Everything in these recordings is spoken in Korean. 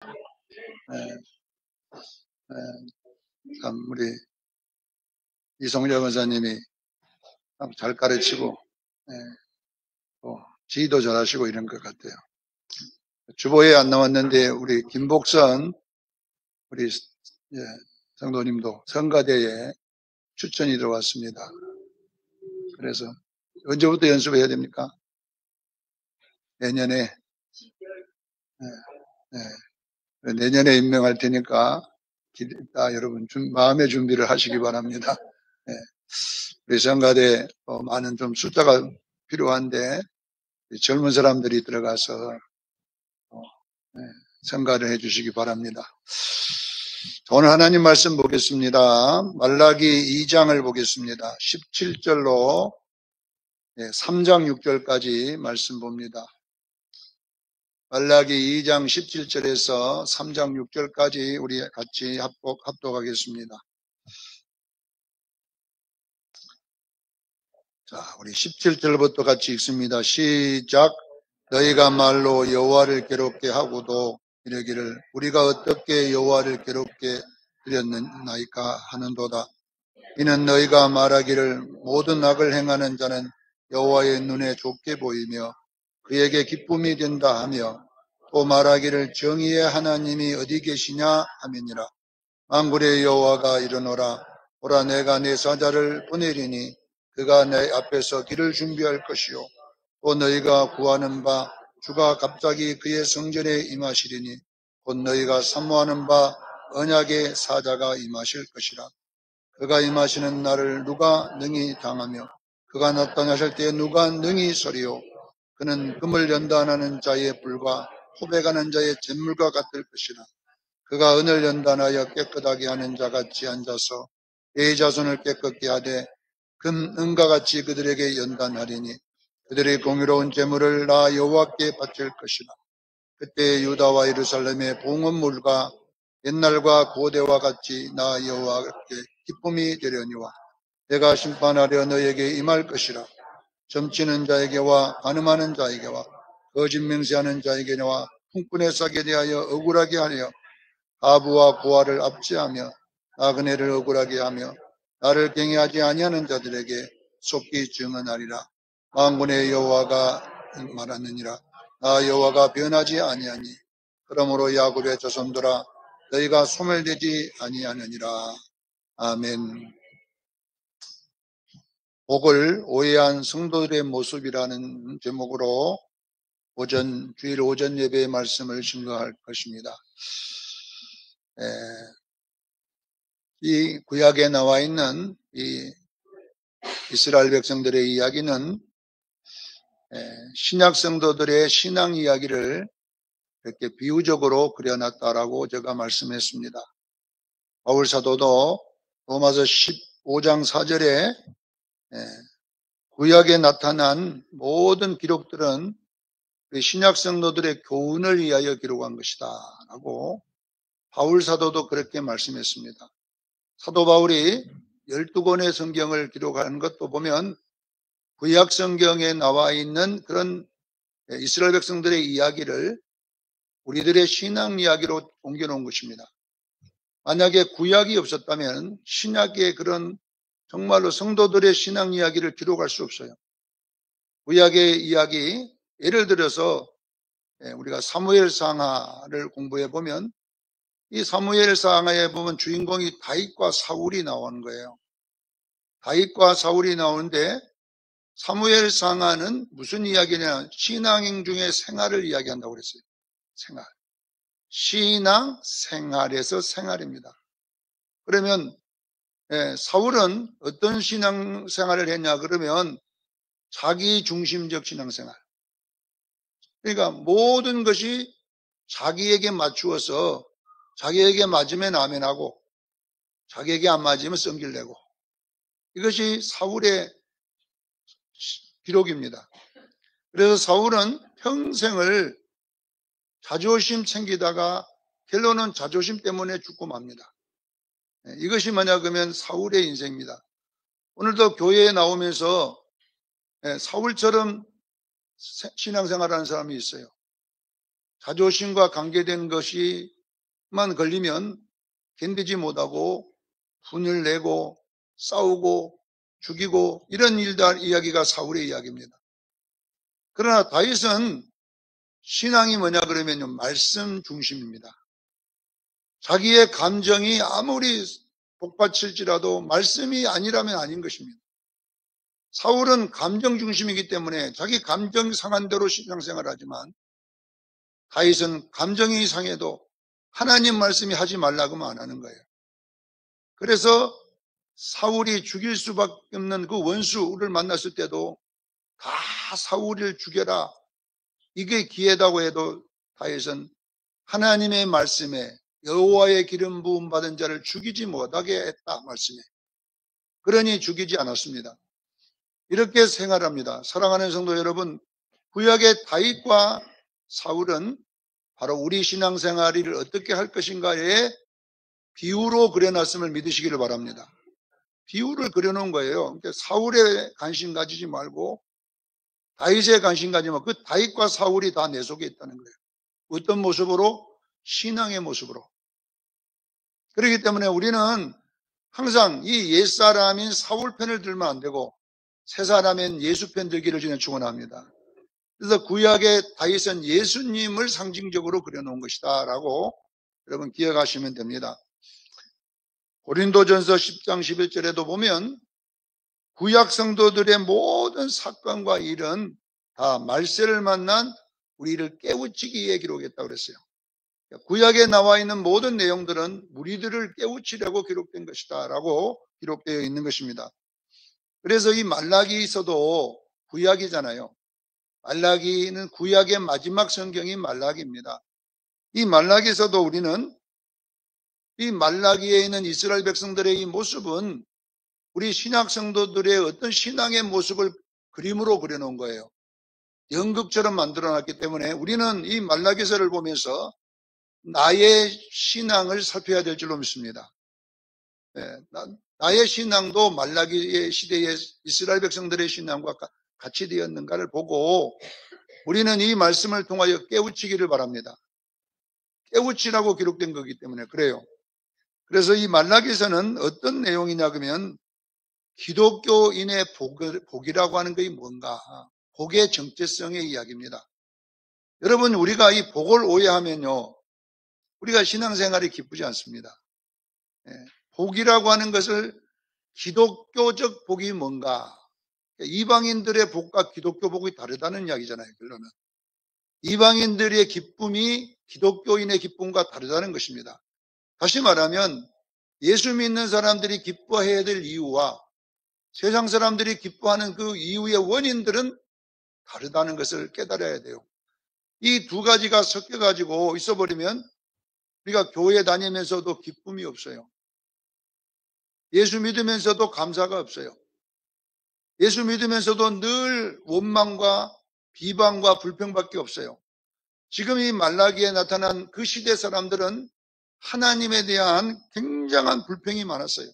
예, 참 우리 이성재 권사님이 참 잘 가르치고 예, 또 지휘도 잘하시고 이런 것 같아요. 주보에 안 나왔는데 우리 김복선 우리 예, 성도님도 성가대에 추천이 들어왔습니다. 그래서 언제부터 연습해야 됩니까? 내년에 예, 예. 내년에 임명할 테니까 여러분 마음의 준비를 하시기 바랍니다. 예, 우리 성가대 많은 좀 숫자가 필요한데 젊은 사람들이 들어가서 예, 성가를 해주시기 바랍니다. 오늘 하나님 말씀 보겠습니다. 말라기 2장을 보겠습니다. 17절로 3장 6절까지 말씀 봅니다. 말라기 2장 17절에서 3장 6절까지 우리 같이 합독하겠습니다. 자, 우리 17절부터 같이 읽습니다. 시작. 너희가 말로 여호와를 괴롭게 하고도 이르기를 우리가 어떻게 여호와를 괴롭게 드렸나이까 하는도다. 이는 너희가 말하기를 모든 악을 행하는 자는 여호와의 눈에 좋게 보이며 그에게 기쁨이 된다 하며 또 말하기를 정의의 하나님이 어디 계시냐 하면이라. 만군의 여호와가 이르노라. 보라 내가 내 사자를 보내리니 그가 내 앞에서 길을 준비할 것이요 또 너희가 구하는 바 주가 갑자기 그의 성전에 임하시리니 곧 너희가 사모하는 바 언약의 사자가 임하실 것이라. 그가 임하시는 날을 누가 능히 당하며 그가 나타나실 때에 누가 능히 서리요. 그는 금을 연단하는 자의 불과 호백하는 자의 잿물과 같을 것이라. 그가 은을 연단하여 깨끗하게 하는 자같이 앉아서 내 자손을 깨끗게 하되 은과 같이 그들에게 연단하리니 그들의 공의로운 재물을 나 여호와께 바칠 것이라. 그때 유다와 예루살렘의 봉헌물과 옛날과 고대와 같이 나 여호와께 기쁨이 되려니와 내가 심판하려 너에게 임할 것이라. 점치는 자에게와 간음하는 자에게와 거짓 맹세하는 자에게와 풍꾼의 싹에 대하여 억울하게 하려 가부와 고아를 압제하며 나그네를 억울하게 하며 나를 경외하지 아니하는 자들에게 속히 증언하리라. 만군의 여호와가 말하느니라. 나 여호와가 변하지 아니하니 그러므로 야곱의 자손들아 너희가 소멸되지 아니하느니라. 아멘. 복을 오해한 성도들의 모습이라는 제목으로 주일 오전 예배의 말씀을 증거할 것입니다. 이 구약에 나와 있는 이 이스라엘 백성들의 이야기는 신약 성도들의 신앙 이야기를 이렇게 비유적으로 그려놨다라고 제가 말씀했습니다. 바울 사도도 로마서 15장 4절에 구약에 나타난 모든 기록들은 신약 성도들의 교훈을 위하여 기록한 것이다 라고 바울 사도도 그렇게 말씀했습니다. 사도 바울이 12권의 성경을 기록하는 것도 보면 구약 성경에 나와 있는 그런 이스라엘 백성들의 이야기를 우리들의 신앙 이야기로 옮겨놓은 것입니다. 만약에 구약이 없었다면 신약의 그런 정말로 성도들의 신앙 이야기를 기록할 수 없어요. 구약의 이야기, 예를 들어서 우리가 사무엘 상하를 공부해 보면 이 사무엘 상하에 보면 주인공이 다윗과 사울이 나오는 거예요. 다윗과 사울이 나오는데 사무엘 상하는 무슨 이야기냐? 신앙행 중에 생활을 이야기한다고 그랬어요. 생활. 신앙 생활에서 생활입니다. 그러면 사울은 어떤 신앙 생활을 했냐 그러면 자기 중심적 신앙 생활. 그러니까 모든 것이 자기에게 맞추어서 자기에게 맞으면 아멘하고 자기에게 안 맞으면 성질내고 이것이 사울의 기록입니다. 그래서 사울은 평생을 자존심 챙기다가 결론은 자존심 때문에 죽고 맙니다. 이것이 뭐냐면 사울의 인생입니다. 오늘도 교회에 나오면서 사울처럼 신앙생활하는 사람이 있어요. 자존심과 관계된 것이만 걸리면 견디지 못하고 분을 내고 싸우고 죽이고 이런 이야기가 사울의 이야기입니다. 그러나 다윗은 신앙이 뭐냐 그러면요, 말씀 중심입니다. 자기의 감정이 아무리 복받칠지라도 말씀이 아니라면 아닌 것입니다. 사울은 감정 중심이기 때문에 자기 감정 상한 대로 신앙생활을 하지만 다윗은 감정이 상해도 하나님 말씀이 하지 말라고 안 하는 거예요. 그래서 사울이 죽일 수밖에 없는 그 원수를 만났을 때도 다 사울을 죽여라, 이게 기회다고 해도 다윗은 하나님의 말씀에 여호와의 기름 부음 받은 자를 죽이지 못하게 했다 말씀에, 그러니 죽이지 않았습니다. 이렇게 생활합니다. 사랑하는 성도 여러분, 구약의 다윗과 사울은 바로 우리 신앙생활을 어떻게 할 것인가에 비유로 그려놨음을 믿으시기를 바랍니다. 비유를 그려놓은 거예요. 그러니까 사울에 관심 가지지 말고 다윗에 관심 가지면 그 다윗과 사울이 다 내 속에 있다는 거예요. 어떤 모습으로? 신앙의 모습으로. 그렇기 때문에 우리는 항상 이 옛사람인 사울 편을 들면 안 되고 새 사람인 예수 편 들기를 저는 축원합니다. 그래서 구약의 다윗은 예수님을 상징적으로 그려놓은 것이다 라고 여러분 기억하시면 됩니다. 고린도전서 10장 11절에도 보면 구약 성도들의 모든 사건과 일은 다 말세를 만난 우리를 깨우치기에 기록했다고 그랬어요. 구약에 나와 있는 모든 내용들은 우리들을 깨우치려고 기록된 것이다 라고 기록되어 있는 것입니다. 그래서 이 말라기서도 구약이잖아요. 말라기는 구약의 마지막 성경인 말라기입니다. 이 말라기에서도 우리는 이 말라기에 있는 이스라엘 백성들의 이 모습은 우리 신약 성도들의 어떤 신앙의 모습을 그림으로 그려놓은 거예요. 연극처럼 만들어놨기 때문에 우리는 이 말라기서를 보면서 나의 신앙을 살펴야 될 줄로 믿습니다. 나의 신앙도 말라기의 시대의 이스라엘 백성들의 신앙과 같이 되었는가를 보고 우리는 이 말씀을 통하여 깨우치기를 바랍니다. 깨우치라고 기록된 거기 때문에 그래요. 그래서 이 말라기서는 어떤 내용이냐 그러면 기독교인의 복이라고 하는 것이 뭔가, 복의 정체성의 이야기입니다. 여러분, 우리가 이 복을 오해하면요, 우리가 신앙생활이 기쁘지 않습니다. 복이라고 하는 것을 기독교적 복이 뭔가, 이방인들의 복과 기독교 복이 다르다는 이야기잖아요. 결론은 이방인들의 기쁨이 기독교인의 기쁨과 다르다는 것입니다. 다시 말하면 예수 믿는 사람들이 기뻐해야 될 이유와 세상 사람들이 기뻐하는 그 이유의 원인들은 다르다는 것을 깨달아야 돼요. 이 두 가지가 섞여가지고 있어버리면 우리가 교회 다니면서도 기쁨이 없어요. 예수 믿으면서도 감사가 없어요. 예수 믿으면서도 늘 원망과 비방과 불평밖에 없어요. 지금 이 말라기에 나타난 그 시대 사람들은 하나님에 대한 굉장한 불평이 많았어요.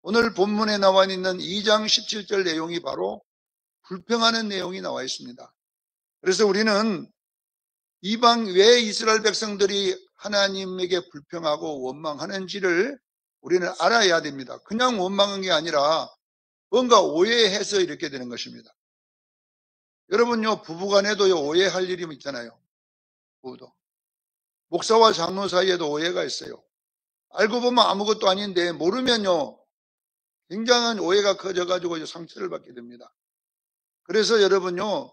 오늘 본문에 나와 있는 2장 17절 내용이 바로 불평하는 내용이 나와 있습니다. 그래서 우리는 왜 이스라엘 백성들이 하나님에게 불평하고 원망하는지를 우리는 알아야 됩니다. 그냥 원망한 게 아니라 뭔가 오해해서 이렇게 되는 것입니다. 여러분요, 부부간에도 오해할 일이 있잖아요. 부부도. 목사와 장로 사이에도 오해가 있어요. 알고 보면 아무것도 아닌데 모르면요, 굉장한 오해가 커져가지고 상처를 받게 됩니다. 그래서 여러분요,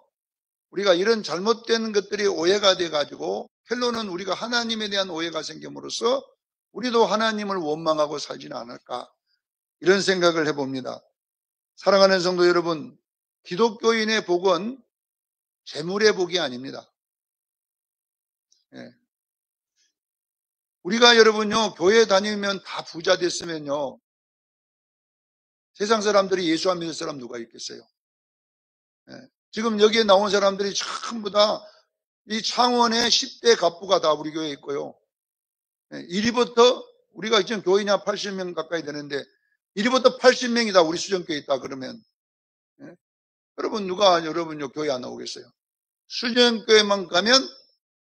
우리가 이런 잘못된 것들이 오해가 돼가지고 결론은 우리가 하나님에 대한 오해가 생김으로써 우리도 하나님을 원망하고 살지는 않을까, 이런 생각을 해봅니다. 사랑하는 성도 여러분, 기독교인의 복은 재물의 복이 아닙니다. 우리가 여러분요, 교회 다니면 다 부자 됐으면요, 세상 사람들이 예수 안 믿을 사람 누가 있겠어요? 지금 여기에 나온 사람들이 전부 다 이 창원의 10대 갑부가 다 우리 교회에 있고요. 이리부터 우리가 지금 교인이 한 80명 가까이 되는데 이리부터 80명이 다 우리 수정교회에 있다 그러면 여러분 누가 여러분요 교회 안 나오겠어요? 수련교회만 가면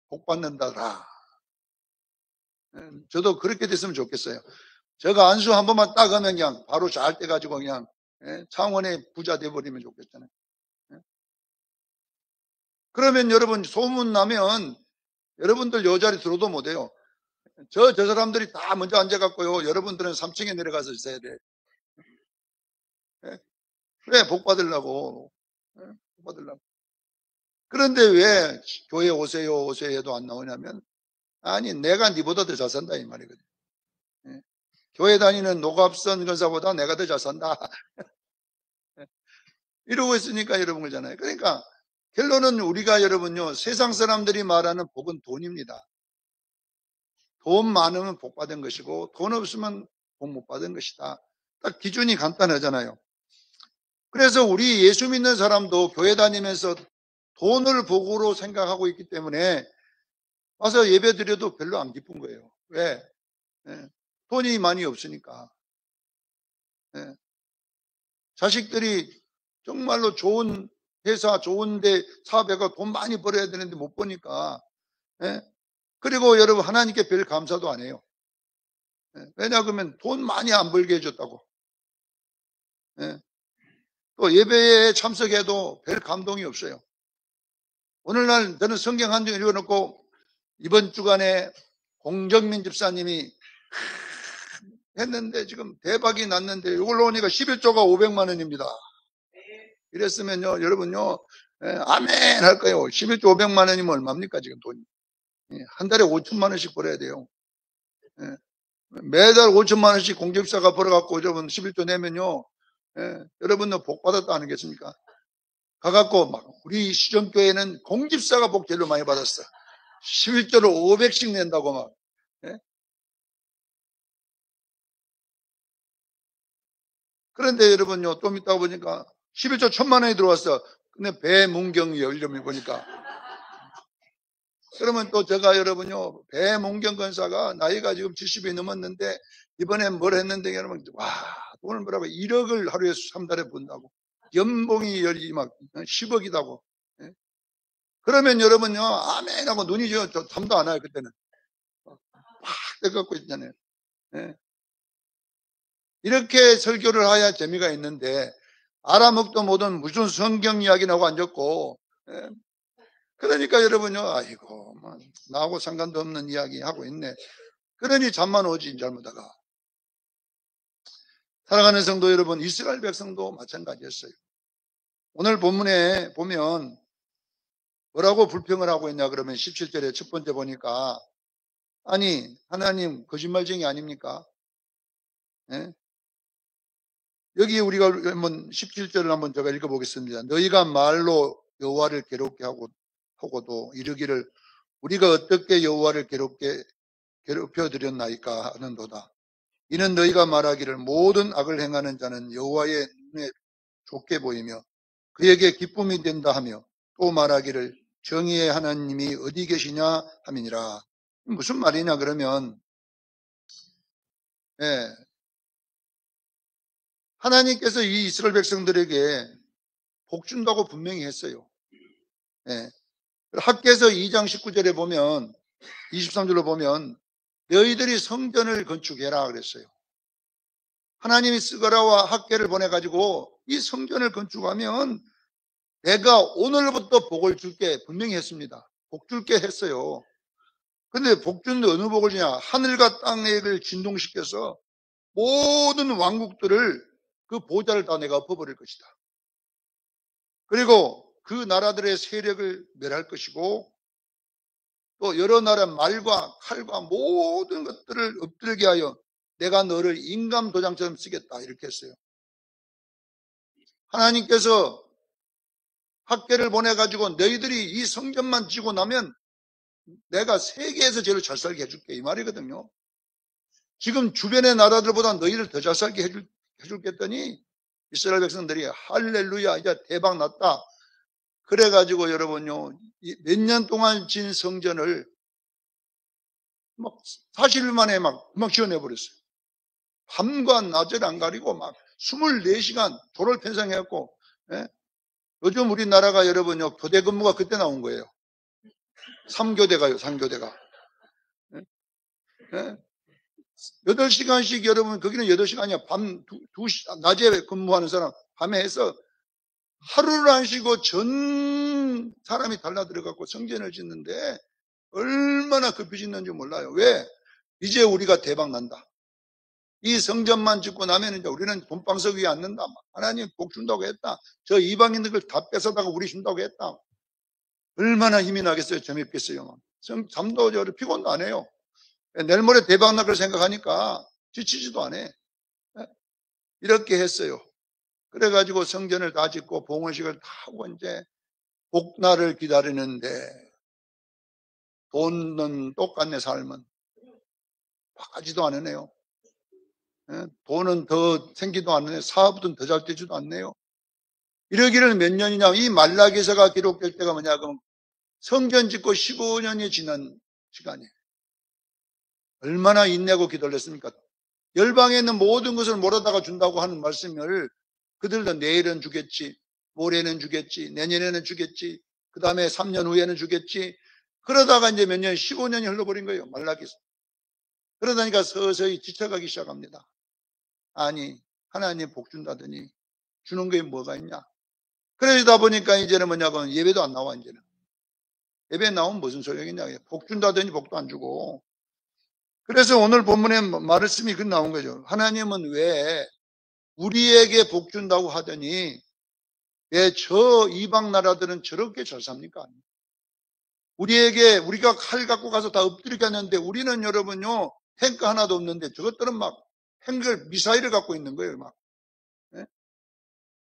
복 받는다더라. 저도 그렇게 됐으면 좋겠어요. 제가 안수 한 번만 딱 하면 그냥 바로 잘 떼가지고 그냥 창원의 부자 돼버리면 좋겠잖아요. 그러면 여러분 소문 나면 여러분들 요 자리 들어도 못해요. 저 사람들이 다 먼저 앉아갖고요. 여러분들은 3층에 내려가서 있어야 돼. 그래, 복 받으려고. 복 받으려고. 그런데 왜 교회 오세요, 오세요 해도 안 나오냐면, 아니, 내가 니보다 더 잘 산다, 이 말이거든. 교회 다니는 노갑선 권사보다 내가 더 잘 산다. 이러고 있으니까 여러분 그러잖아요. 그러니까, 결론은 우리가 여러분요, 세상 사람들이 말하는 복은 돈입니다. 돈 많으면 복 받은 것이고, 돈 없으면 복 못 받은 것이다. 딱 기준이 간단하잖아요. 그래서 우리 예수 믿는 사람도 교회 다니면서 돈을 복으로 생각하고 있기 때문에 와서 예배 드려도 별로 안 기쁜 거예요. 왜? 돈이 많이 없으니까. 자식들이 정말로 좋은 회사, 좋은데 사업해가 돈 많이 벌어야 되는데 못 버니까. 그리고 여러분 하나님께 별 감사도 안 해요. 왜냐 그러면 돈 많이 안 벌게 해줬다고. 또 예배에 참석해도 별 감동이 없어요. 오늘날 저는 성경 한 장 읽어놓고 이번 주간에 공정민 집사님이 했는데 지금 대박이 났는데 이걸로 오니까 11조가 500만 원입니다. 이랬으면요 여러분요 아멘 할 거예요. 11조 500만 원이면 얼마입니까 지금 돈이. 한 달에 5천만 원씩 벌어야 돼요. 매달 5천만 원씩 공집사가 벌어갖고 여러분 11조 내면요 여러분도 복 받았다 아니겠습니까? 가갖고 막 우리 시정교회는 공집사가 복 제일 많이 받았어. 11조를 500씩 낸다고 막. 그런데 여러분요 좀 있다가 보니까 11조 1,000만 원이 들어왔어. 근데 배문경이 열림을 보니까. 그러면 또 제가 여러분요 배문경 권사가 나이가 지금 70이 넘었는데 이번에 뭘 했는데 여러분 와 돈을 뭐라고 1억을 하루에 3달에 번다고. 연봉이 막 10억이다고. 그러면 여러분요 아멘 하고 눈이 저 잠도 안 와요. 그때는 팍 떠갖고 있잖아요. 이렇게 설교를 해야 재미가 있는데 알아먹도 못한 무슨 성경 이야기 나고 앉았고 그러니까 여러분요 아이고 나하고 상관도 없는 이야기 하고 있네. 그러니 잠만 오지 잘못하다가. 사랑하는 성도 여러분, 이스라엘 백성도 마찬가지였어요. 오늘 본문에 보면 뭐라고 불평을 하고 있냐 그러면 17절에 첫 번째 보니까 아니 하나님 거짓말쟁이 아닙니까? 여기 우리가 한번 17절을 한번 제가 읽어보겠습니다. 너희가 말로 여호와를 괴롭게 하고도 이르기를 우리가 어떻게 여호와를 괴롭혀 드렸나이까 하는도다. 이는 너희가 말하기를 모든 악을 행하는 자는 여호와의 눈에 좋게 보이며 그에게 기쁨이 된다 하며 또 말하기를 정의의 하나님이 어디 계시냐 함이니라. 무슨 말이냐 그러면 하나님께서 이 이스라엘 백성들에게 복 준다고 분명히 했어요. 학개서 2장 19절에 보면 23절로 보면 너희들이 성전을 건축해라 그랬어요. 하나님이 스가랴와 학개를 보내가지고 이 성전을 건축하면 내가 오늘부터 복을 줄게 분명히 했습니다. 복 줄게 했어요. 근데 복 주는데 어느 복을 주냐? 하늘과 땅을 진동시켜서 모든 왕국들을 그 보좌를 다 내가 엎어버릴 것이다. 그리고 그 나라들의 세력을 멸할 것이고 또 여러 나라 말과 칼과 모든 것들을 엎드리게 하여 내가 너를 인감 도장처럼 쓰겠다 이렇게 했어요. 하나님께서 학개를 보내가지고 너희들이 이 성전만 지고 나면 내가 세계에서 제일 잘 살게 해줄게 이 말이거든요. 지금 주변의 나라들보다 너희를 더 잘 살게 해줄겠더니 이스라엘 백성들이 할렐루야 이제 대박 났다. 그래가지고 여러분요 몇 년 동안 진 성전을 막 40일 만에 막 지어내버렸어요. 밤과 낮을 안 가리고 막 24시간 조를 편성해갖고 요즘 우리나라가 여러분요, 교대 근무가 그때 나온 거예요. 3교대가요, 3교대가. 8시간씩 여러분, 거기는 8시간이야. 낮에 근무하는 사람, 밤에 해서 하루를 안 쉬고 전 사람이 달라들어갖고 성전을 짓는데 얼마나 급히 짓는지 몰라요. 왜? 이제 우리가 대박 난다. 이 성전만 짓고 나면 이제 우리는 돈방석 위에 앉는다. 하나님 복 준다고 했다. 저 이방인들 다 뺏어다가 우리 준다고 했다. 얼마나 힘이 나겠어요. 재밌겠어요. 잠도 피곤도 안 해요. 내일 모레 대박 날 걸 생각하니까 지치지도 않아. 이렇게 했어요. 그래가지고 성전을 다 짓고 봉헌식을 다 하고 이제 복날을 기다리는데 돈은 똑같네, 삶은. 바가지도 않으네요. 돈은 더 생기도 않네. 사업은 더 잘 되지도 않네요. 이러기를 몇 년이냐. 이 말라기서가 기록될 때가 뭐냐. 그럼 성전 짓고 15년이 지난 시간이에요. 얼마나 인내하고 기도를 했습니까? 열방에 있는 모든 것을 몰아다가 준다고 하는 말씀을 그들도 내일은 주겠지, 모레는 주겠지, 내년에는 주겠지, 그 다음에 3년 후에는 주겠지. 그러다가 이제 몇 년, 15년이 흘러버린 거예요. 말라기서. 그러다니까 서서히 지쳐가기 시작합니다. 아니, 하나님 복 준다더니 주는 게 뭐가 있냐. 그러다 보니까 이제는 뭐냐면 예배도 안 나와, 이제는. 예배 나오면 무슨 소용이냐. 복 준다더니 복도 안 주고. 그래서 오늘 본문에 말씀이 그 나온 거죠. 하나님은 왜 우리에게 복 준다고 하더니 왜 저 이방 나라들은 저렇게 잘 삽니까? 우리가 칼 갖고 가서 다 엎드리게 하는데 우리는 여러분요, 탱크 하나도 없는데 저것들은 막 핵을, 미사일을 갖고 있는 거예요, 막.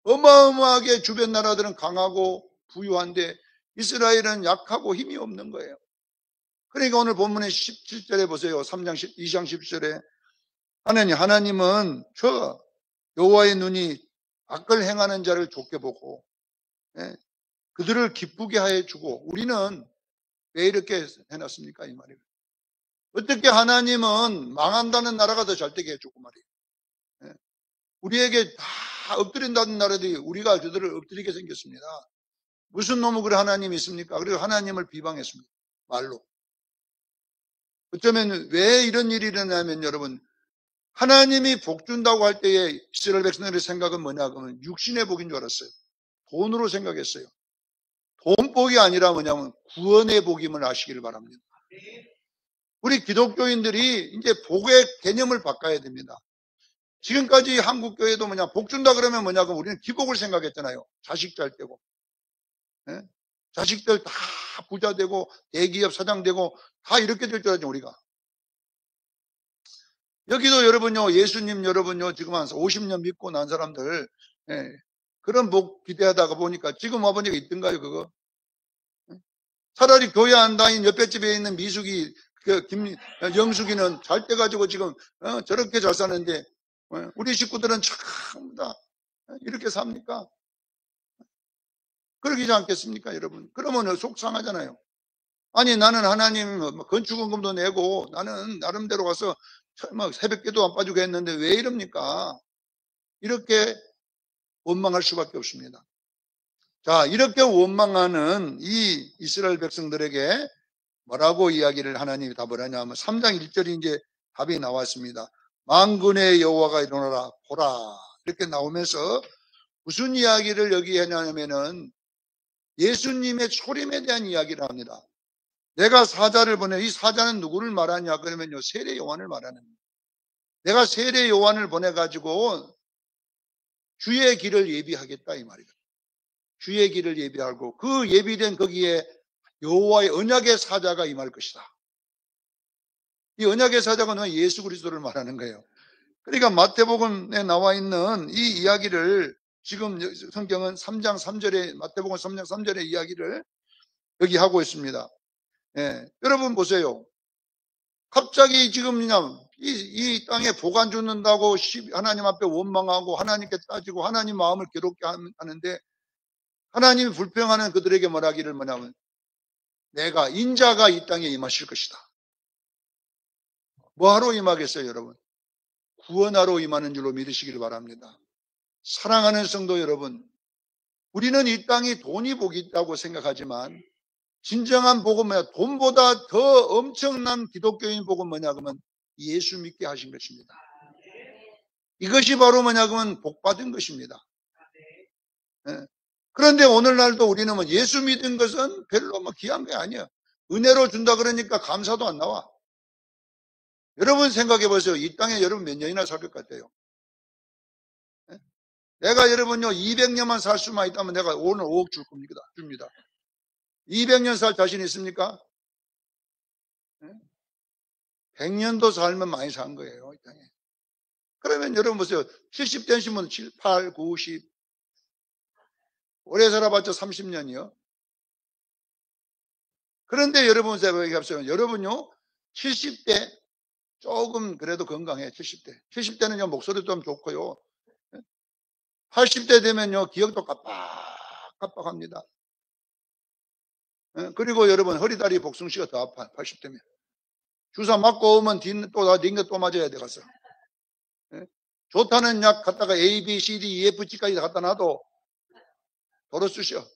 어마어마하게 주변 나라들은 강하고 부유한데 이스라엘은 약하고 힘이 없는 거예요. 그러니까 오늘 본문의 17절에 보세요. 2장 10절에 하나님은 저 여호와의 눈이 악을 행하는 자를 좋게 보고 그들을 기쁘게 하여 주고 우리는 왜 이렇게 해놨습니까? 이 말이에요. 어떻게 하나님은 망한다는 나라가 더 잘 되게 해주고 말이에요. 우리에게 다 엎드린다는 나라들이 우리가 그들을 엎드리게 생겼습니다. 무슨 놈의 그래 하나님이 있습니까? 그리고 하나님을 비방했습니다. 말로. 어쩌면 왜 이런 일이 일어나면 여러분, 하나님이 복 준다고 할 때에 이스라엘 백성들의 생각은 뭐냐 그러면 육신의 복인 줄 알았어요. 돈으로 생각했어요. 돈 복이 아니라 뭐냐면 구원의 복임을 아시기를 바랍니다. 우리 기독교인들이 이제 복의 개념을 바꿔야 됩니다. 지금까지 한국 교회도 뭐냐 복 준다 그러면 뭐냐 그럼 우리는 기복을 생각했잖아요. 자식 잘 되고, 자식들 다 부자 되고 대기업 사장 되고 다 이렇게 될 줄 알았죠 우리가. 여기도 여러분요, 예수님 여러분요, 지금 한 50년 믿고 난 사람들, 그런 복 기대하다가 보니까 지금 와보니까 있던가요, 그거? 차라리 교회 안 다닌 옆에 집에 있는 미숙이, 영숙이는 잘 돼가지고 지금, 저렇게 잘 사는데, 우리 식구들은 참, 다, 이렇게 삽니까? 그러지 않겠습니까, 여러분? 그러면 속상하잖아요. 아니, 나는 하나님 건축원금도 내고, 나는 나름대로 가서 새벽기도 안 빠지고 했는데 왜 이럽니까? 이렇게 원망할 수밖에 없습니다. 자, 이렇게 원망하는 이 이스라엘 백성들에게 뭐라고 이야기를 하나님이 답을 하냐면 3장 1절이 이제 답이 나왔습니다. 만군의 여호와가 일어나라 보라 이렇게 나오면서 무슨 이야기를 여기 하냐면은 예수님의 초림에 대한 이야기를 합니다. 내가 사자를 보내, 이 사자는 누구를 말하냐 그러면요 세례 요한을 말하는 거예요. 내가 세례 요한을 보내가지고 주의 길을 예비하겠다 이 말이에요. 주의 길을 예비하고 그 예비된 거기에 여호와의 언약의 사자가 임할 것이다. 이 언약의 사자가 예수 그리스도를 말하는 거예요. 그러니까 마태복음에 나와 있는 이 이야기를 지금 성경은 3장 3절에 마태복음 3장 3절의 이야기를 여기 하고 있습니다. 여러분 보세요. 갑자기 지금 그냥 이 땅에 복 안 주는다고 하나님 앞에 원망하고 하나님께 따지고 하나님 마음을 괴롭게 하는데 하나님이 불평하는 그들에게 뭐라기를 뭐냐면 내가 인자가 이 땅에 임하실 것이다. 뭐하러 임하겠어요 여러분? 구원하러 임하는 줄로 믿으시기를 바랍니다. 사랑하는 성도 여러분, 우리는 이 땅이 돈이 복이 있다고 생각하지만 진정한 복은 뭐냐? 돈보다 더 엄청난 기독교인 복은 뭐냐? 그러면 예수 믿게 하신 것입니다. 이것이 바로 뭐냐? 그러면 복 받은 것입니다. 예. 그런데 오늘날도 우리는 뭐 예수 믿은 것은 별로 뭐 귀한 게 아니에요. 은혜로 준다 그러니까 감사도 안 나와. 여러분 생각해 보세요. 이 땅에 여러분 몇 년이나 살 것 같아요? 예? 내가 여러분요 200년만 살 수만 있다면 내가 오늘 5억 줍니다. 200년 살 자신 있습니까? 100년도 살면 많이 산 거예요, 이 땅에. 그러면 여러분 보세요. 70 되시면 7, 8, 9, 10. 오래 살아봤자 30년이요. 그런데 여러분 생각해 보세요. 여러분요, 70대 조금 그래도 건강해, 70대. 70대는요, 목소리도 좀 좋고요. 80대 되면요, 기억도 깜빡합니다. 그리고 여러분, 허리다리 복숭씨가 더 아파, 80대면. 주사 맞고 오면 또 맞아야 돼, 가서. 좋다는 약 갖다가 A, B, C, D, E, F, G까지 갖다 놔도 도로 쓰셔.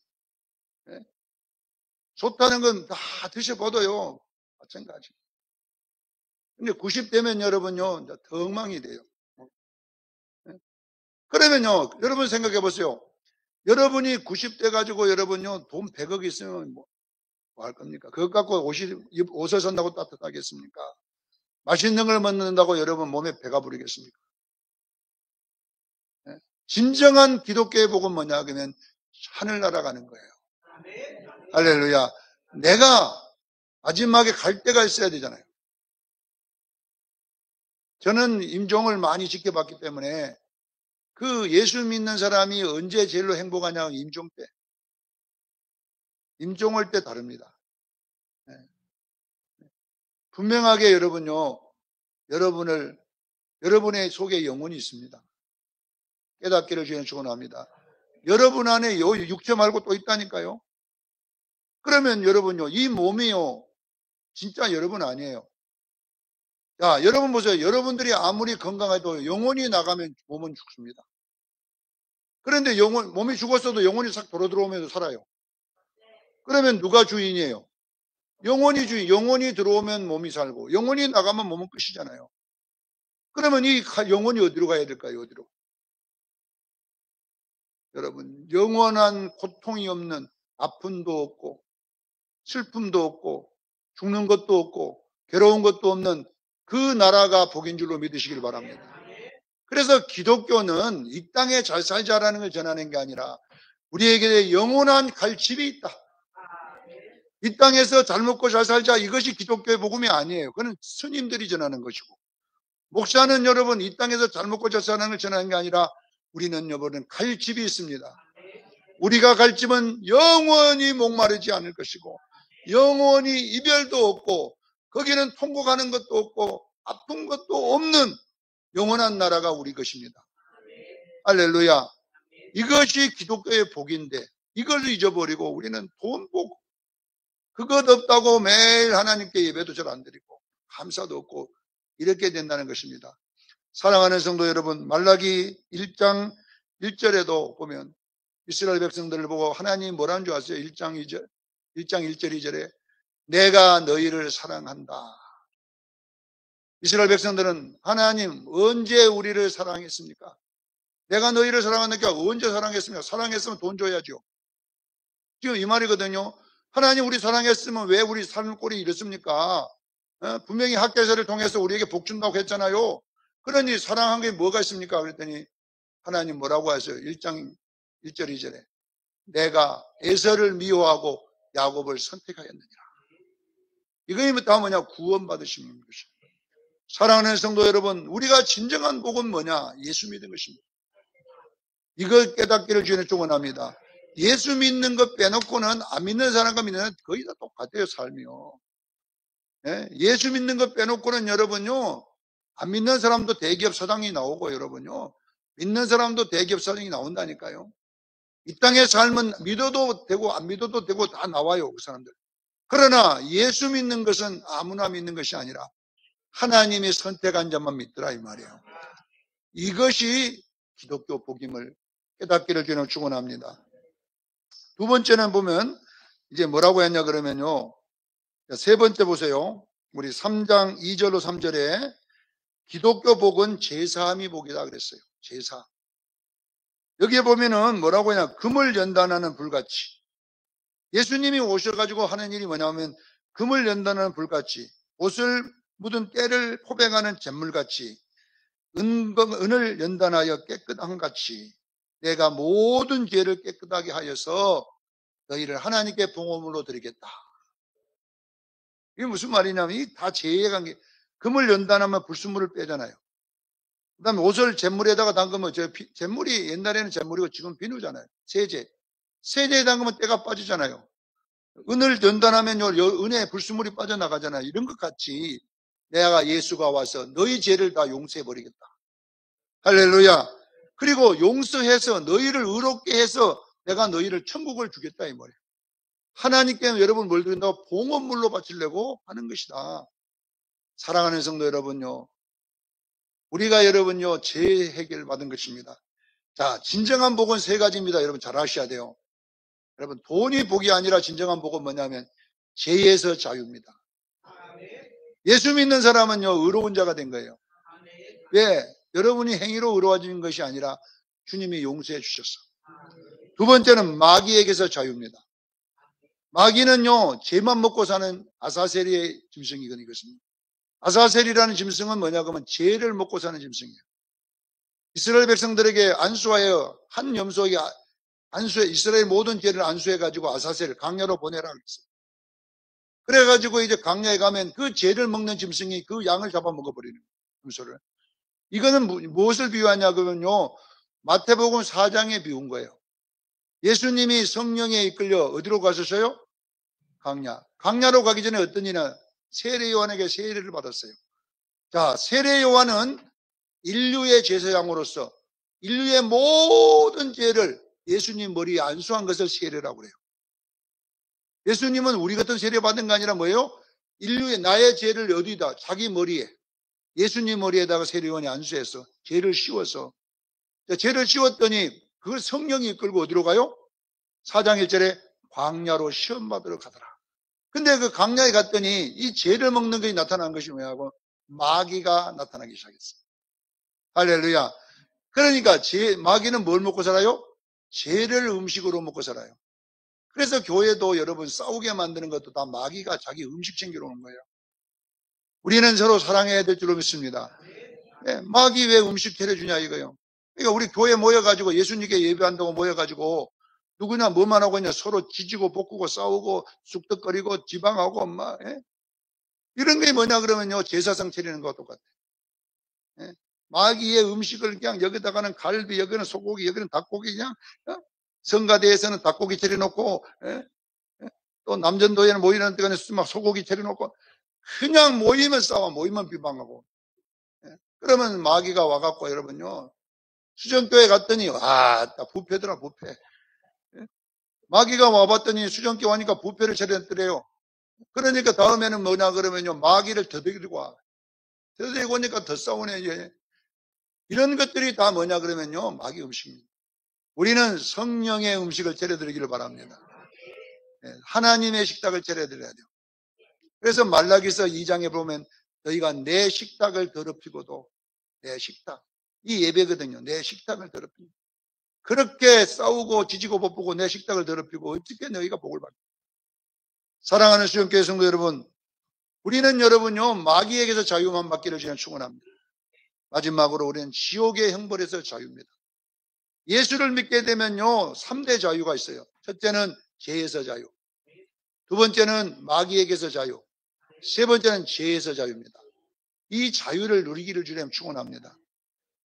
좋다는 건 다 드셔봐도요, 마찬가지. 근데 90대면 여러분요, 이제 더 엉망이 돼요. 그러면요, 여러분 생각해 보세요. 여러분이 90대 가지고 여러분요, 돈 100억 있으면 뭐 할 겁니까? 그것 갖고 옷을 산다고 따뜻하겠습니까? 맛있는 걸 먹는다고 여러분 몸에 배가 부르겠습니까? 진정한 기독교의 복은 뭐냐? 그러면 하늘나라 가는 거예요. 할렐루야. 내가 마지막에 갈 때가 있어야 되잖아요. 저는 임종을 많이 지켜봤기 때문에 그 예수 믿는 사람이 언제 제일로 행복하냐? 임종 때. 임종할 때 다릅니다. 분명하게 여러분요, 여러분의 속에 영혼이 있습니다. 깨닫기를 주님 축원합니다. 여러분 안에 육체 말고 또 있다니까요. 그러면 여러분요, 이 몸이요, 진짜 여러분 아니에요. 자, 여러분 보세요. 여러분들이 아무리 건강해도 영혼이 나가면 몸은 죽습니다. 그런데 몸이 죽었어도 영혼이 싹 돌아 들어오면서 살아요. 그러면 누가 주인이에요? 영혼이 주인. 영혼이 들어오면 몸이 살고, 영혼이 나가면 몸은 끝이잖아요. 그러면 이 영혼이 어디로 가야 될까요? 어디로? 여러분, 영원한 고통이 없는 아픔도 없고, 슬픔도 없고, 죽는 것도 없고, 괴로운 것도 없는 그 나라가 복인 줄로 믿으시길 바랍니다. 그래서 기독교는 이 땅에 잘 살자라는 걸 전하는 게 아니라 우리에게 영원한 갈 집이 있다. 이 땅에서 잘 먹고 잘 살자, 이것이 기독교의 복음이 아니에요. 그건 스님들이 전하는 것이고, 목사는 여러분 이 땅에서 잘 먹고 잘 사는 걸 전하는 게 아니라 우리는 여러분 갈 집이 있습니다. 우리가 갈 집은 영원히 목마르지 않을 것이고, 영원히 이별도 없고, 거기는 통곡하는 것도 없고 아픈 것도 없는 영원한 나라가 우리 것입니다. 할렐루야. 이것이 기독교의 복인데 이걸 잊어버리고 우리는 돈 복, 그것 없다고 매일 하나님께 예배도 잘 안 드리고 감사도 없고 이렇게 된다는 것입니다. 사랑하는 성도 여러분, 말라기 1장 1절에도 보면 이스라엘 백성들을 보고 하나님 뭐라는 줄 아세요? 1장 1절 2절에 내가 너희를 사랑한다. 이스라엘 백성들은 하나님 언제 우리를 사랑했습니까? 내가 너희를 사랑한다니까 언제 사랑했습니까? 사랑했으면 돈 줘야죠. 지금 이 말이거든요. 하나님 우리 사랑했으면 왜 우리 삶 꼴이 이렇습니까? 분명히 학교에서를 통해서 우리에게 복 준다고 했잖아요. 그러니 사랑한 게 뭐가 있습니까? 그랬더니 하나님 뭐라고 하세요? 1장 1절 2절에 내가 에서를 미워하고 야곱을 선택하였느니라. 이거는 다 뭐냐? 구원받으시는 것입니다. 사랑하는 성도 여러분, 우리가 진정한 복은 뭐냐? 예수 믿는 것입니다. 이걸 깨닫기를 주님 축원합니다. 예수 믿는 것 빼놓고는 안 믿는 사람과 믿는 사람 거의 다 똑같아요, 삶이요. 예수 믿는 것 빼놓고는 여러분요, 안 믿는 사람도 대기업 사장이 나오고 여러분요, 믿는 사람도 대기업 사장이 나온다니까요. 이 땅의 삶은 믿어도 되고 안 믿어도 되고 다 나와요, 그 사람들. 그러나 예수 믿는 것은 아무나 믿는 것이 아니라 하나님이 선택한 자만 믿더라 이 말이에요. 이것이 기독교 복음을 깨닫기를 저는 축원합니다. 두 번째는 보면 이제 뭐라고 했냐 그러면요. 세 번째 보세요. 우리 3장 2절로 3절에 기독교 복은 제사함이 복이다 그랬어요. 제사. 여기에 보면은 뭐라고 하냐. 금을 연단하는 불같이. 예수님이 오셔가지고 하는 일이 뭐냐면 금을 연단하는 불같이, 옷을 묻은 때를 포백하는 잿물같이, 은을 연단하여 깨끗한 같이 내가 모든 죄를 깨끗하게 하여서 너희를 하나님께 봉헌물로 드리겠다. 이게 무슨 말이냐면 이 다 죄에 관계. 금을 연단하면 불순물을 빼잖아요. 그 다음에 옷을 잿물에다가 담그면 잿물이 옛날에는 잿물이고 지금 비누잖아요. 세제. 세제에 담그면 때가 빠지잖아요. 은을 연단하면요, 은에 불순물이 빠져나가잖아요. 이런 것 같이 내가 예수가 와서 너희 죄를 다 용서해버리겠다. 할렐루야. 그리고 용서해서 너희를 의롭게 해서 내가 너희를 천국을 주겠다 이 말이에요. 하나님께는 여러분 뭘 드린다고? 봉헌물로 바치려고 하는 것이다. 사랑하는 성도 여러분요, 우리가 여러분요 죄 해결 받은 것입니다. 자, 진정한 복은 세 가지입니다. 여러분 잘 아셔야 돼요. 여러분 돈이 복이 아니라 진정한 복은 뭐냐면 죄에서 자유입니다. 예수 믿는 사람은요 의로운 자가 된 거예요. 왜? 여러분이 행위로 의로워지는 것이 아니라 주님이 용서해 주셨어. 두 번째는 마귀에게서 자유입니다. 마귀는요 죄만 먹고 사는 아사셀의 짐승이거든요. 아사셀이라는 짐승은 뭐냐 그러면 죄를 먹고 사는 짐승이에요. 이스라엘 백성들에게 안수하여 한 염소에게 이스라엘 모든 죄를 안수해가지고 아사셀을 강야로 보내라 그랬어요. 그래가지고 이제 강야에 가면 그 죄를 먹는 짐승이 그 양을 잡아 먹어버리는 염소를. 이거는 무엇을 비유하냐 그러면요 마태복음 4장에 비운 거예요. 예수님이 성령에 이끌려 어디로 가셨어요? 강야. 강야로 가기 전에 어떤 일이냐? 세례 요한에게 세례를 받았어요. 자, 세례 요한은 인류의 제사장으로서 인류의 모든 죄를 예수님 머리에 안수한 것을 세례라고 그래요. 예수님은 우리 같은 세례 받은 게 아니라 뭐예요? 인류의 나의 죄를 어디다? 자기 머리에, 예수님 머리에다가 세례 요한이 안수해서 죄를 씌워서, 죄를 씌웠더니 그걸 성령이 이끌고 어디로 가요? 4장 1절에 광야로 시험 받으러 가더라. 근데 그 광야에 갔더니 이 죄를 먹는 것이 나타난 것이 뭐냐고? 마귀가 나타나기 시작했어요. 할렐루야. 그러니까 마귀는 뭘 먹고 살아요? 죄를 음식으로 먹고 살아요. 그래서 교회도 여러분 싸우게 만드는 것도 다 마귀가 자기 음식 챙기러 오는 거예요. 우리는 서로 사랑해야 될 줄로 믿습니다. 네, 마귀 왜 음식 차려주냐 이거요. 그러니까 우리 교회 모여가지고 예수님께 예배한다고 모여가지고 누구냐 뭐만 하고 있냐 서로 지지고 볶고 싸우고 쑥덕거리고 지방하고 막 이런 게 뭐냐 그러면요 제사상 차리는 것과 똑같아요. 예? 마귀의 음식을 그냥 여기다가는 갈비, 여기는 소고기, 여기는 닭고기 그냥 성가대에서는 닭고기 차려놓고 또 남전도에는 모이는 때는 막 소고기 차려놓고 그냥 모이면 싸워 모이면 비방하고 그러면 마귀가 와갖고 여러분요 수정교회 갔더니 와 부패더라 부패. 마귀가 와봤더니 수정교회 와니까 부패를 차렸더래요. 그러니까 다음에는 뭐냐 그러면요 마귀를 더 데리고 와. 더 데리고 오니까 더 싸우네 이제. 이런 것들이 다 뭐냐 그러면요 마귀 음식입니다. 우리는 성령의 음식을 차려드리기를 바랍니다. 하나님의 식탁을 차려드려야 돼요. 그래서 말라기서 2장에 보면 너희가 내 식탁을 더럽히고도 내 식탁 이 예배거든요. 내 식탁을 더럽히고 그렇게 싸우고 지지고 볶고 내 식탁을 더럽히고 어떻게 너희가 복을 받냐. 사랑하는 수영교회 성도 여러분, 우리는 여러분요 마귀에게서 자유만 받기를 저는 축원합니다. 마지막으로 우리는 지옥의 형벌에서 자유입니다. 예수를 믿게 되면요 3대 자유가 있어요. 첫째는 죄에서 자유, 두 번째는 마귀에게서 자유, 세 번째는 죄에서 자유입니다. 이 자유를 누리기를 주님 축원합니다.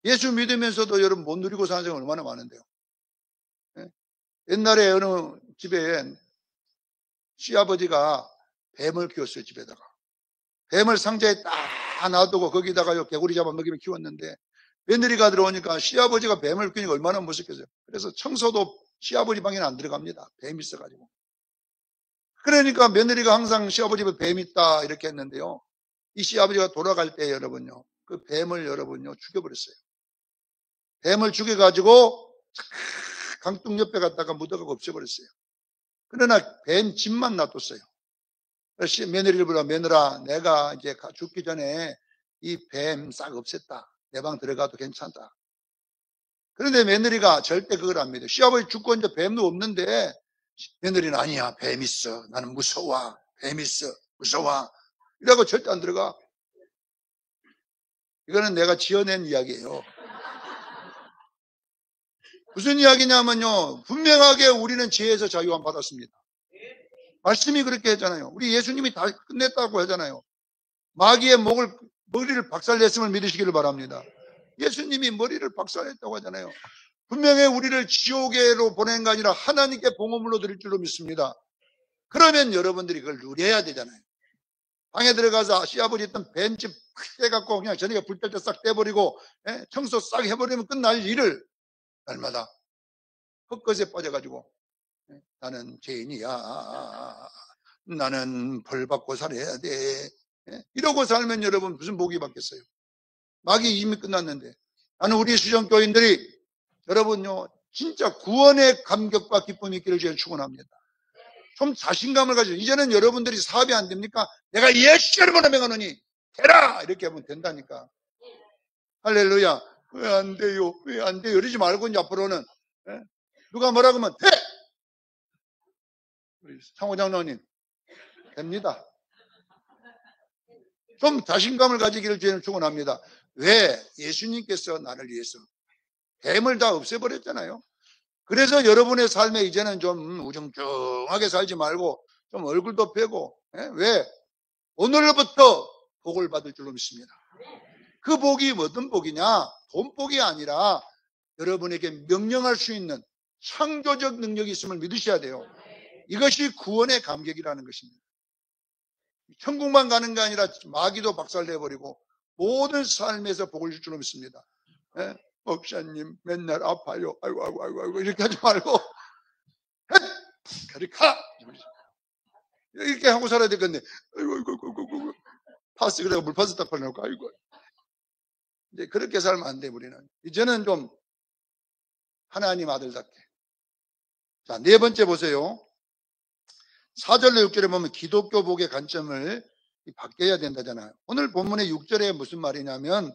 예수 믿으면서도 여러분 못 누리고 사는 사람이 얼마나 많은데요. 옛날에 어느 집에 시아버지가 뱀을 키웠어요. 집에다가 뱀을 상자에 딱 놔두고 거기다가 개구리 잡아 먹이면 키웠는데 며느리가 들어오니까 시아버지가 뱀을 키우니까 얼마나 무섭겠어요. 그래서 청소도 시아버지 방에는 안 들어갑니다. 뱀이 있어가지고. 그러니까 며느리가 항상 시아버지 집에 뱀 있다 이렇게 했는데요. 이 시아버지가 돌아갈 때 여러분요. 그 뱀을 여러분요 죽여버렸어요. 뱀을 죽여가지고 강둑 옆에 갔다가 묻어가고 없애버렸어요. 그러나 뱀 집만 놔뒀어요. 그래서 며느리를 불러, 며느라, 내가 이제 죽기 전에 이 뱀 싹 없앴다. 내 방 들어가도 괜찮다. 그런데 며느리가 절대 그걸 안 믿어요. 시아버지 죽고 이제 뱀도 없는데 며느리는 아니야, 뱀 있어. 나는 무서워. 뱀 있어. 무서워. 이라고 절대 안 들어가. 이거는 내가 지어낸 이야기예요. 무슨 이야기냐면요. 분명하게 우리는 죄에서 자유함 받았습니다. 말씀이 그렇게 했잖아요. 우리 예수님이 다 끝냈다고 하잖아요. 마귀의 머리를 박살냈음을 믿으시기를 바랍니다. 예수님이 머리를 박살냈다고 하잖아요. 분명히 우리를 지옥에로 보낸 거 아니라 하나님께 봉헌물로 드릴 줄로 믿습니다. 그러면 여러분들이 그걸 누려야 되잖아요. 방에 들어가서 시아버지 있던 벤치 떼갖고 그냥 저녁에 불 뗄 때 싹 떼버리고 청소 싹 해버리면 끝날 일을 날마다 헛것에 빠져가지고 나는 죄인이야. 나는 벌 받고 살아야 돼. 이러고 살면 여러분 무슨 복이 받겠어요? 마귀 이미 끝났는데. 나는 우리 수정교인들이 여러분요 진짜 구원의 감격과 기쁨이 있기를 저는 축원합니다. 좀 자신감을 가지고 이제는 여러분들이 사업이 안 됩니까? 내가 예수 이름으로 명하노니 되라 이렇게 하면 된다니까. 할렐루야. 왜 안 돼요? 왜 안 돼요? 이러지 말고 이제 앞으로는 누가 뭐라고 하면 돼! 우리 상호장로님 됩니다. 좀 자신감을 가지기를 저는 축원합니다. 왜? 예수님께서 나를 위해서 뱀을 다 없애버렸잖아요. 그래서 여러분의 삶에 이제는 좀 우중충하게 살지 말고 좀 얼굴도 펴고 왜? 오늘부터 복을 받을 줄로 믿습니다. 그 복이 어떤 복이냐? 돈 복이 아니라 여러분에게 명령할 수 있는 창조적 능력이 있음을 믿으셔야 돼요. 이것이 구원의 감격이라는 것입니다. 천국만 가는 게 아니라 마귀도 박살내버리고 모든 삶에서 복을 줄 줄로 믿습니다. 목사님 맨날 아파요. 아이고 이렇게 하지 말고 그리 가! 이렇게 하고 살아야 되겠네. 아이고 파스 그래가 물파스 딱 발라놓고 아이고 이제 그렇게 살면 안 돼. 우리는 이제는 좀 하나님 아들답게. 자, 네 번째 보세요. 4절로 6절에 보면 기독교 복의 관점을 바뀌어야 된다잖아요. 오늘 본문의 6절에 무슨 말이냐면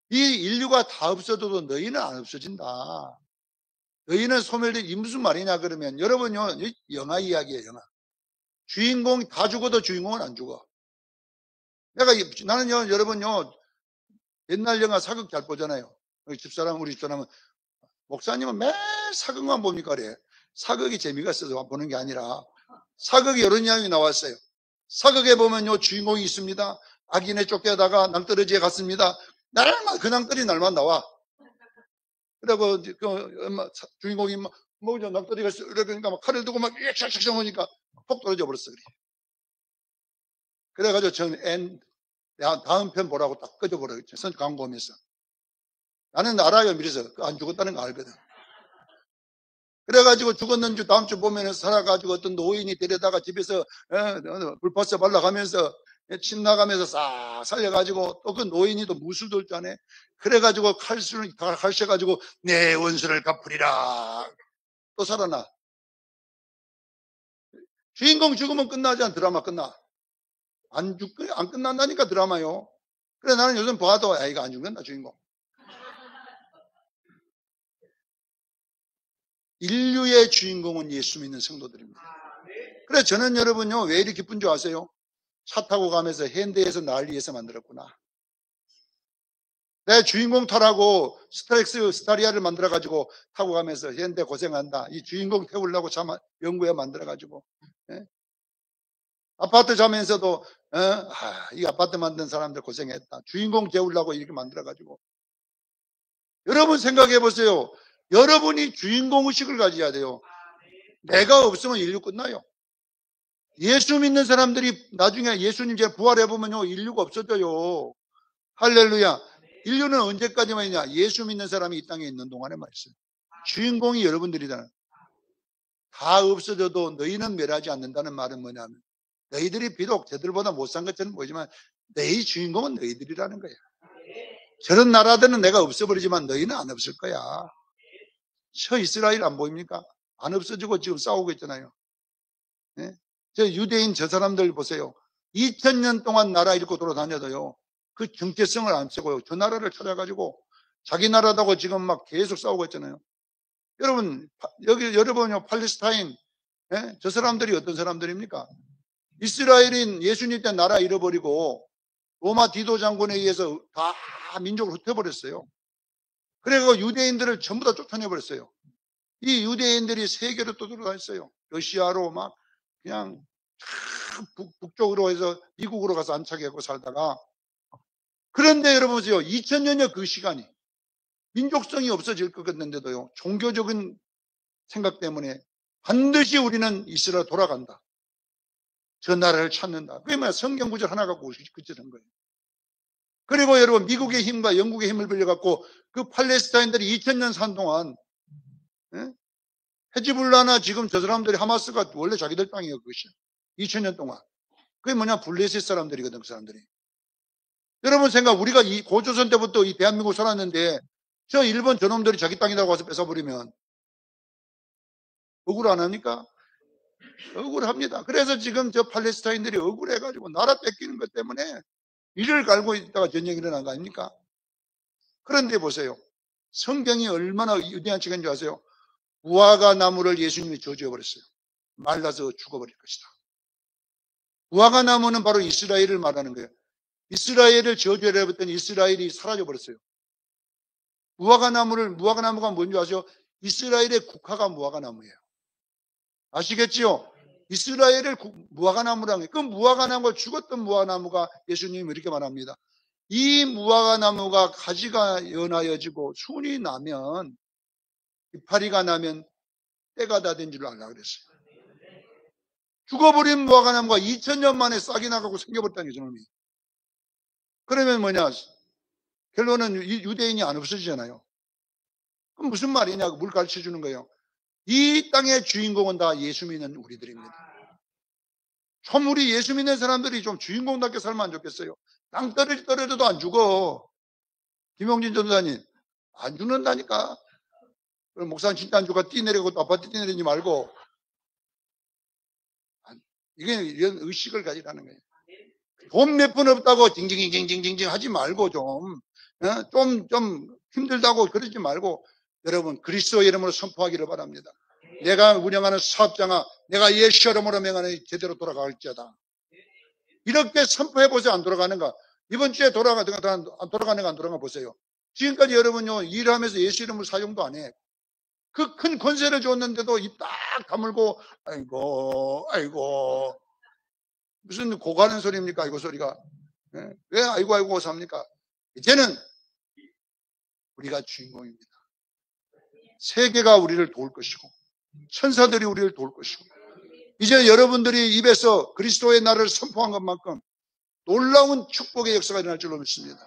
이 인류가 다 없어져도 너희는 안 없어진다. 너희는 소멸된 이 무슨 말이냐 그러면 여러분요 영화 이야기예요. 영화. 주인공이 다 죽어도 주인공은 안 죽어. 나는요 여러분요 옛날 영화 사극 잘 보잖아요. 우리 집사람은 목사님은 매일 사극만 봅니까 그래. 사극이 재미가 있어서 보는 게 아니라 사극이 이런 이야기 나왔어요. 사극에 보면요 주인공이 있습니다. 악인에 쫓겨다가 낭떠러지에 갔습니다. 날만 그 낭떠러지 날만 나와. 그리고 주인공이 낭떠러지가 그러니까 막 칼을 두고 막 샥샥샥 오니까 폭 떨어져 버렸어. 그래가지고 저는 다음 편 보라고 딱 꺼져버렸죠. 선 광고하면서. 나는 알아요, 미래서. 안 죽었다는 거 알거든. 그래가지고 죽었는 줄 다음 주 보면은 살아가지고 어떤 노인이 데려다가 집에서 불파스 발라가면서 침 나가면서 싹 살려가지고 또 그 노인이 또 무술도 줄 아네. 그래가지고 칼셔가지고 내 원수를 갚으리라. 또 살아나. 주인공 죽으면 끝나지 않아. 드라마 끝나. 안 끝난다니까 드라마요. 그래 나는 요즘 봐도 이거 안 죽는다 주인공. 인류의 주인공은 예수 믿는 성도들입니다. 그래 저는 여러분요 왜 이리 기쁜 줄 아세요? 차 타고 가면서 현대에서 날 위해서 만들었구나. 내 주인공 타라고 스타리아를 만들어가지고 타고 가면서 현대 고생한다. 이 주인공 태우려고 차 연구해 만들어가지고 아파트 자면서도 이 아파트 만든 사람들 고생했다. 주인공 재우려고 이렇게 만들어가지고 여러분 생각해 보세요. 여러분이 주인공의식을 가져야 돼요. 내가 없으면 인류 끝나요. 예수 믿는 사람들이 나중에 예수님 이제 부활해보면요 인류가 없어져요. 할렐루야. 인류는 언제까지만 있냐? 예수 믿는 사람이 이 땅에 있는 동안에 말이었어요. 주인공이 여러분들이잖아요. 다 없어져도 너희는 멸하지 않는다는 말은 뭐냐면 너희들이 비록 저들보다 못 산 것처럼 보이지만 너희 주인공은 너희들이라는 거야. 저런 나라들은 내가 없애버리지만 너희는 안 없을 거야. 저 이스라엘 안 보입니까? 안 없어지고 지금 싸우고 있잖아요. 예? 저 유대인 저 사람들 보세요. 2000년 동안 나라 잃고 돌아다녀도요. 그 정체성을 안 쓰고요. 저 나라를 찾아가지고 자기 나라다고 지금 막 계속 싸우고 있잖아요. 여러분, 여러분요, 팔레스타인, 예? 저 사람들이 어떤 사람들입니까? 이스라엘인 예수님 때 나라 잃어버리고 로마 디도 장군에 의해서 다 민족을 흩어버렸어요. 그래서 유대인들을 전부 다 쫓아내버렸어요. 이 유대인들이 세계로 또 돌아다녔어요. 러시아로 막 그냥 북쪽으로 해서 미국으로 가서 안착하고 살다가, 그런데 여러분 보세요. 2000년여 그 시간이 민족성이 없어질 것 같는데도요, 종교적인 생각 때문에 반드시 우리는 이스라엘 돌아간다. 저 나라를 찾는다. 그게 뭐야? 성경 구절 하나 갖고 그치는 거예요. 그리고 여러분, 미국의 힘과 영국의 힘을 빌려갖고 그 팔레스타인들이 2000년 산 동안, 예? 헤즈볼라나 지금 저 사람들이 하마스가 원래 자기들 땅이에요. 그것이 2000년 동안. 그게 뭐냐? 블레셋 사람들이거든, 그 사람들이. 여러분 생각, 우리가 이 고조선 때부터 이 대한민국 살았는데 저 일본 저놈들이 자기 땅이라고 와서 뺏어버리면 억울 안 합니까? 억울합니다. 그래서 지금 저 팔레스타인들이 억울해가지고 나라 뺏기는 것 때문에 이를 갈고 있다가 전쟁이 일어난 거 아닙니까? 그런데 보세요. 성경이 얼마나 위대한 책인지 아세요? 무화과 나무를 예수님이 저주해버렸어요. 말라서 죽어버릴 것이다. 무화과 나무는 바로 이스라엘을 말하는 거예요. 이스라엘을 저주해버렸더니 이스라엘이 사라져버렸어요. 무화과 나무가 뭔지 아세요? 이스라엘의 국화가 무화과 나무예요. 아시겠지요? 이스라엘을 무화과 나무라는 거예요. 그 무화과 나무가 죽었던 무화과 나무가 예수님이 이렇게 말합니다. 이 무화과 나무가 가지가 연하여지고 순이 나면, 이파리가 나면 때가 다 된 줄 알라 그랬어요. 죽어버린 무화과 나무가 2000년 만에 싹이 나가고 생겨버렸다는 거죠. 그러면 뭐냐? 결론은 유대인이 안 없어지잖아요. 그럼 무슨 말이냐고 뭘 가르쳐 주는 거예요. 이 땅의 주인공은 다 예수 믿는 우리들입니다. 좀 우리 예수 믿는 사람들이 좀 주인공답게 살면 안 좋겠어요. 땅 떨어져도 안 죽어. 김용진 전도사님, 안 죽는다니까. 그럼 목사님 진짜 안 죽어. 뛰내리고 또 아파트 뛰내리지 말고. 이게 이런 의식을 가지라는 거예요. 돈 몇 푼 없다고 징징징징징징 하지 말고 좀 힘들다고 그러지 말고 여러분 그리스도 이름으로 선포하기를 바랍니다. 내가 운영하는 사업장아, 내가 예수 이름으로 명하는 제대로 돌아갈지어다. 이렇게 선포해 보세요. 안 돌아가는가? 이번 주에 돌아가는가 안 돌아가는가 보세요. 지금까지 여러분요 일하면서 예수 이름을 사용도 안 해. 그 큰 권세를 줬는데도 입 딱 다물고 아이고 무슨 고가는 소리입니까? 아이고 소리가. 왜 아이고 삽니까? 이제는 우리가 주인공입니다. 세계가 우리를 도울 것이고 천사들이 우리를 도울 것이고 이제 여러분들이 입에서 그리스도의 나라를 선포한 것만큼 놀라운 축복의 역사가 일어날 줄로 믿습니다.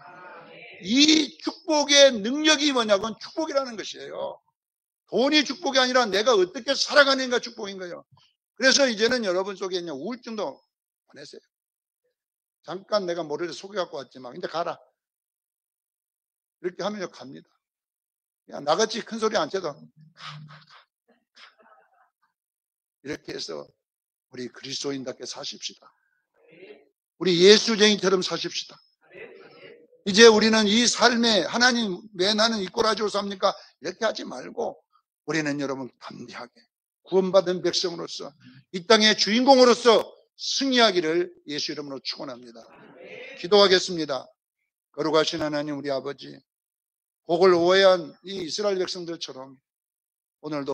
이 축복의 능력이 뭐냐고는 축복이라는 것이에요. 돈이 축복이 아니라 내가 어떻게 살아가는가 축복인 거예요. 그래서 이제는 여러분 속에 있는 우울증도 보내세요. 잠깐 내가 모래를 속여갖고 왔지만 이제 가라. 이렇게 하면 갑니다. 그냥 나같이 큰 소리 안 쳐도 이렇게 해서 우리 그리스도인답게 사십시다. 우리 예수쟁이처럼 사십시다. 이제 우리는 이 삶에 하나님 왜 나는 이 꼴아지고 삽니까? 이렇게 하지 말고 우리는 여러분 담대하게 구원받은 백성으로서 이 땅의 주인공으로서 승리하기를 예수 이름으로 축원합니다. 기도하겠습니다. 거룩하신 하나님 우리 아버지, 복을 오해한 이 이스라엘 백성들처럼 오늘도